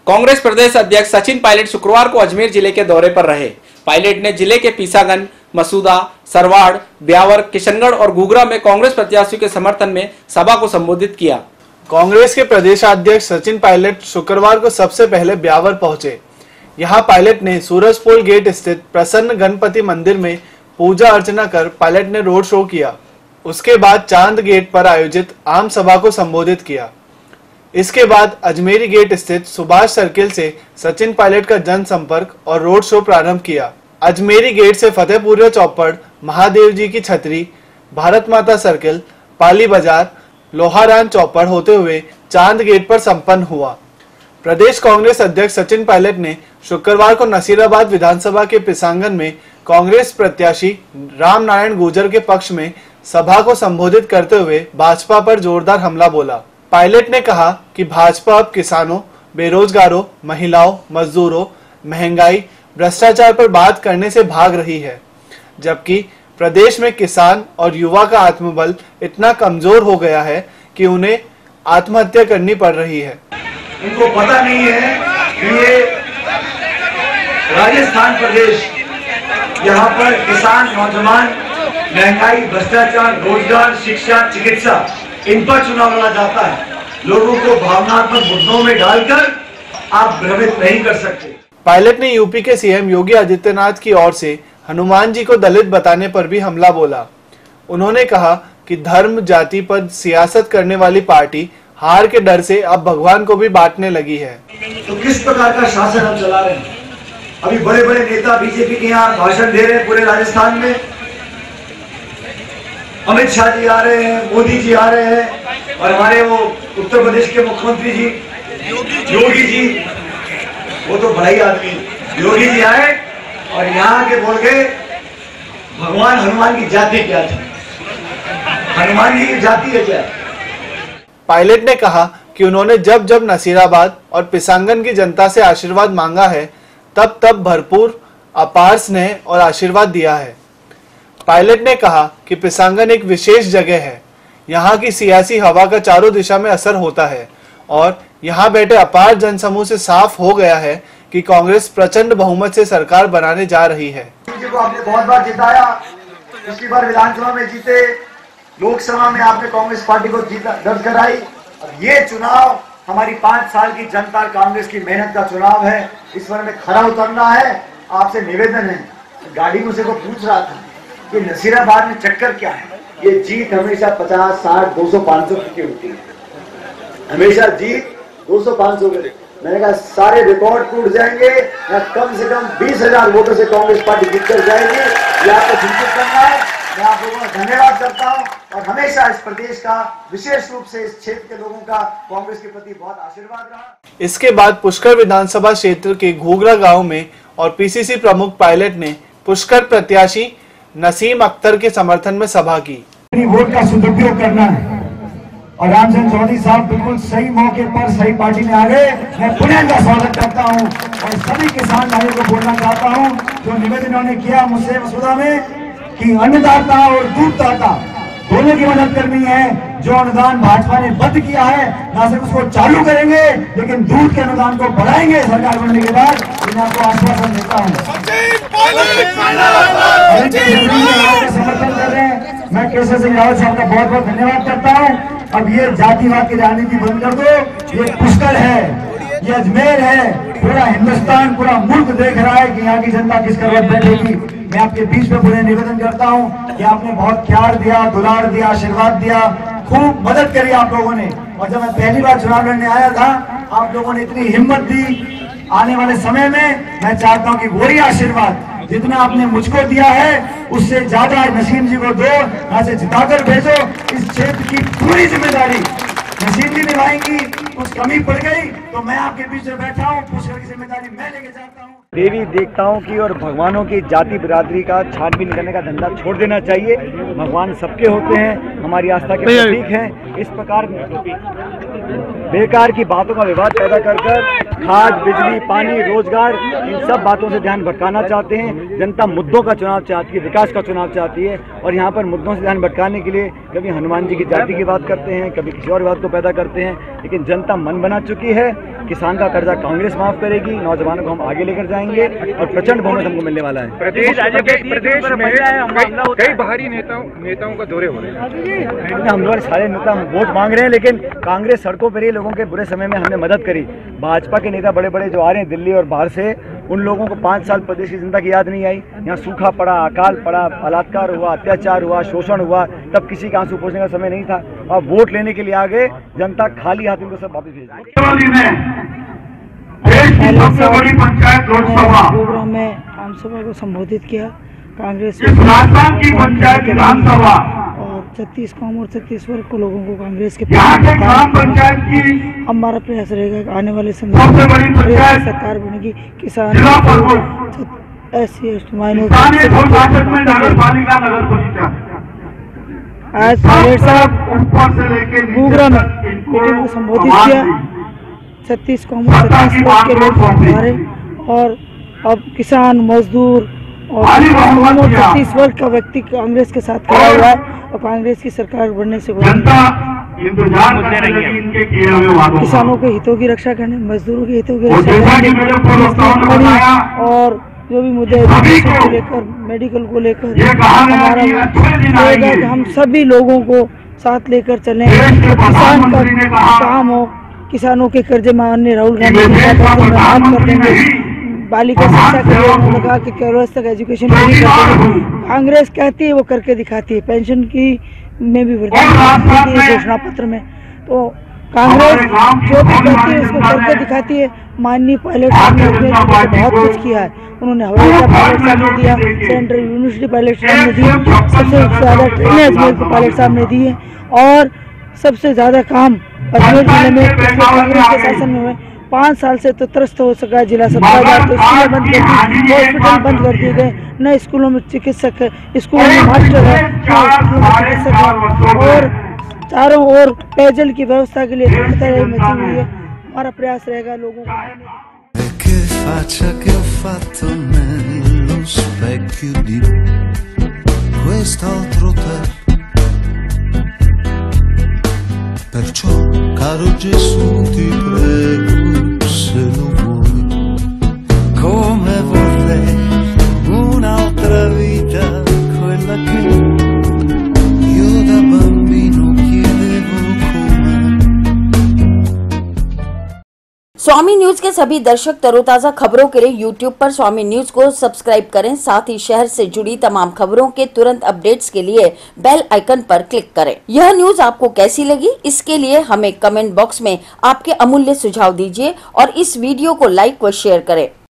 कांग्रेस प्रदेश अध्यक्ष सचिन पायलट शुक्रवार को अजमेर जिले के दौरे पर रहे। पायलट ने जिले के पीसागंज, मसूदा, सरवाड़, ब्यावर, किशनगढ़ और घूगरा में कांग्रेस प्रत्याशियों के समर्थन में सभा को संबोधित किया। कांग्रेस के प्रदेशाध्यक्ष सचिन पायलट शुक्रवार को सबसे पहले ब्यावर पहुंचे। यहां पायलट ने सूरजपोल गेट स्थित प्रसन्न गणपति मंदिर में पूजा अर्चना कर पायलट ने रोड शो किया। उसके बाद चांद गेट पर आयोजित आम सभा को संबोधित किया। इसके बाद अजमेरी गेट स्थित सुभाष सर्किल से सचिन पायलट का जनसंपर्क और रोड शो प्रारंभ किया। अजमेरी गेट से फतेहपुर चौपड़, महादेव जी की छतरी, भारत माता सर्किल, पाली बाजार, लोहारान चौपड़ होते हुए चांद गेट पर संपन्न हुआ। प्रदेश कांग्रेस अध्यक्ष सचिन पायलट ने शुक्रवार को नसीराबाद विधानसभा के पिसांगन में कांग्रेस प्रत्याशी राम नारायण गुर्जर के पक्ष में सभा को संबोधित करते हुए भाजपा पर जोरदार हमला बोला। पायलट ने कहा कि भाजपा अब किसानों, बेरोजगारों, महिलाओं, मजदूरों, महंगाई, भ्रष्टाचार पर बात करने से भाग रही है, जबकि प्रदेश में किसान और युवा का आत्मबल इतना कमजोर हो गया है कि उन्हें आत्महत्या करनी पड़ रही है। इनको पता नहीं है कि ये राजस्थान प्रदेश, यहाँ पर किसान, नौजवान, महंगाई, भ्रष्टाचार, रोजगार, शिक्षा, चिकित्सा, इन पर चुनाव लड़ा जाता है। लोगों को भावनात्मक मुद्दों में डालकर आप भ्रमित नहीं कर सकते। पायलट ने यूपी के सीएम योगी आदित्यनाथ की ओर से हनुमान जी को दलित बताने पर भी हमला बोला। उन्होंने कहा कि धर्म, जाति पर सियासत करने वाली पार्टी हार के डर से अब भगवान को भी बांटने लगी है। तो किस प्रकार का शासन हम चला रहे हैं? अभी बड़े बड़े नेता बीजेपी के यहाँ भाषण दे रहे हैं पूरे राजस्थान में। अमित शाह जी आ रहे हैं, मोदी जी आ रहे हैं, और हमारे वो उत्तर प्रदेश के मुख्यमंत्री जी योगी जी, वो तो बड़ा ही आदमी, योगी जी आए और यहाँ के बोल गए भगवान हनुमान की जाति क्या थी, हनुमान जी की जाति है क्या? पायलट ने कहा कि उन्होंने जब जब नसीराबाद और पिसांगन की जनता से आशीर्वाद मांगा है, तब तब भरपूर अपार स्नेह और आशीर्वाद दिया है। पायलट ने कहा कि पिसांगन एक विशेष जगह है, यहाँ की सियासी हवा का चारों दिशा में असर होता है और यहाँ बैठे अपार जनसमूह से साफ हो गया है कि कांग्रेस प्रचंड बहुमत से सरकार बनाने जा रही है। को आपने बहुत बार जिताया, पिछली बार विधानसभा में जीते, लोकसभा में आपने कांग्रेस पार्टी को दर्ज कराई। और ये चुनाव हमारी 5 साल की जनता कांग्रेस की मेहनत का चुनाव है। इस बार में खरा उतरना है। आपसे निवेदन है, गाड़ी में से को पूछ रहा था कि नसीराबाद में चक्कर क्या है। ये जीत हमेशा 50, 60, 200, 500 की होती है, हमेशा जीत 200, 500 के। मैंने कहा सारे रिकॉर्ड टूट जाएंगे या कम से कम 20,000 वोटों से कांग्रेस पार्टी जीत कर जाएगी। ये आपको सुनिश्चित करना है। मैं आप लोगों का धन्यवाद करता हूं और हमेशा इस प्रदेश का, विशेष रूप से इस क्षेत्र के लोगों का कांग्रेस के प्रति बहुत आशीर्वाद रहा। इसके बाद पुष्कर विधानसभा क्षेत्र के घूगरा गांव में और पीसीसी प्रमुख पायलट ने पुष्कर प्रत्याशी नसीम अख्तर के समर्थन में सभा की। वोट का सदुपयोग करना है और रामचंद्र चौधरी साहब बिल्कुल सही मौके पर सही पार्टी में आ गए। मैं पुनः इनका स्वागत करता हूं और सभी किसान भाइयों को बोलना चाहता हूं जो निवेदन उन्होंने किया मुझसे मसूदा में कि अन्नदाता और दूधदाता दोनों की मदद करनी है। जो अनुदान भाजपा ने बंद किया है, ना सिर्फ उसको चालू करेंगे लेकिन दूध के अनुदान को बढ़ाएंगे सरकार बनने के बाद। मैं आपको आश्वासन देता हूँ। समर्थन कर रहे हैं, मैं केशव सिंह रावत साहब का बहुत बहुत धन्यवाद करता हूँ। अब ये जातिवाद की राजनीति बंद कर दो। ये पुष्कर है, ये अजमेर है, पूरा हिंदुस्तान, पूरा मुल्क देख रहा है कि यहाँ की जनता किस करवट बैठेगी। मैं आपके बीच में पुनः निवेदन करता हूँ कि आपने बहुत प्यार दिया, दुलार दिया, आशीर्वाद दिया, खूब मदद करी आप लोगों ने। और जब मैं पहली बार चुनाव लड़ने आया था, आप लोगों ने इतनी हिम्मत दी। आने वाले समय में मैं चाहता हूँ कि वही आशीर्वाद जितना आपने मुझको दिया है उससे ज्यादा नसीम जी को दो, यहाँ से जिताकर भेजो। इस क्षेत्र की पूरी जिम्मेदारी नसीम जी निभाएंगी। कुछ कमी पड़ गई तो मैं आपके बीच में बैठा हूँ, पुष्कर की जिम्मेदारी मैं लेके जाता हूँ। देवी देवताओं की और भगवानों की जाति बिरादरी का छानबीन करने का धंधा छोड़ देना चाहिए। भगवान सबके होते हैं, हमारी आस्था के प्रतीक हैं। इस प्रकार बेकार की बातों का विवाद पैदा कर खाद, बिजली, पानी, रोजगार, इन सब बातों से ध्यान भटकाना चाहते हैं। जनता मुद्दों का चुनाव चाहती है, विकास का चुनाव चाहती है, और यहाँ पर मुद्दों से ध्यान भटकाने के लिए कभी हनुमान जी की जाति की बात करते हैं, कभी किसी और बात को पैदा करते हैं। लेकिन जनता मन बना चुकी है, किसान का कर्जा कांग्रेस माफ करेगी, नौजवानों को हम आगे लेकर जाएंगे और प्रचंड बहुमत हमको मिलने वाला है। प्रदेश में कई बाहरी नेताओं का दौरे हो रहे हैं। हम लोग सारे नेता वोट मांग रहे हैं, लेकिन कांग्रेस सड़कों पर ही लोगों के बुरे समय में हमने मदद करी। भाजपा के नेता बड़े बड़े जो आ रहे हैं दिल्ली और बाहर से, उन लोगों को 5 साल प्रदेश की जनता की याद नहीं आई। यहाँ सूखा पड़ा, अकाल पड़ा, बलात्कार हुआ, अत्याचार हुआ, शोषण हुआ, तब किसी का आंसू पोंछने का समय नहीं था। अब वोट लेने के लिए आ गए, जनता खाली हाथ इनको सब वापस भेज गुगरा में आम सभा को संबोधित किया। कांग्रेस की पंचायत विधानसभा और 36 कौम और 36 वर्ग को लोगों को कांग्रेस के ग्राम पंचायत की हमारा प्रयास रहेगा कि आने वाले समय सबसे बड़ी में पंचायत सरकार बनेगी। किसान, SC, ST आज पायलट साहब गुगरा में मीटिंग को संबोधित किया। 36 कौम और 36 वर्ग के लोग हमारे, और अब किसान, मजदूर और 36 वर्ग का व्यक्ति कांग्रेस के साथ खड़ा हुआ है, और कांग्रेस की सरकार बनने से किसानों के हितों की रक्षा करने, मजदूरों के हितों की रक्षा करने, और जो भी मुद्दे एजुकेशन को लेकर, मेडिकल को लेकर हमारा रहेगा कि हम सभी लोगों को साथ लेकर चलें। किसान का काम हो, किसानों के कर्जे माननीय राहुल गांधी माफ कर देंगे। बालिका शिक्षा के लिए उन्होंने कहा कि केवल तक एजुकेशन फ्री कर देंगे। कांग्रेस कहती है वो करके दिखाती है। पेंशन की में भी वृद्धि है घोषणा पत्र में, तो कांग्रेस जो भी कहती है उसको करके दिखाती है। माननीय पायलट साहब ने बहुत कुछ किया है। उन्होंने हवाई अड्डा पायलट साहब ने दिया, सेंट्रल यूनिवर्सिटी पायलट साहब ने दी, सबसे ज़्यादा ट्रेनें अजमेर को पायलट साहब ने दी है, और सबसे ज़्यादा काम अजमेर जिले में कांग्रेस के शासन में हुए। 5 साल से तो त्रस्त हो सका जिला 17,000 तो स्कूलें बंद कर दी, हॉस्पिटल बंद कर दिए गए, न स्कूलों में चिकित्सक है, स्कूलों में मास्टर है, स्कूलों में चिकित्सक है, और चारों ओर पेयजल की व्यवस्था के लिए मची हुई है। हमारा प्रयास रहेगा लोगों को faccia che ho fatto nello specchio di quest'altro te. Perciò, caro Gesù, ti prego, se lo vuoi, come vorrei un'altra vita, quella che io da bambino chiedevo come. स्वामी न्यूज के सभी दर्शक तरोताजा खबरों के लिए YouTube पर स्वामी न्यूज को subscribe करें। साथ ही शहर से जुड़ी तमाम खबरों के तुरंत अपडेट्स के लिए बेल आइकन पर क्लिक करें। यह न्यूज आपको कैसी लगी, इसके लिए हमें कमेंट बॉक्स में आपके अमूल्य सुझाव दीजिए और इस वीडियो को लाइक व शेयर करें।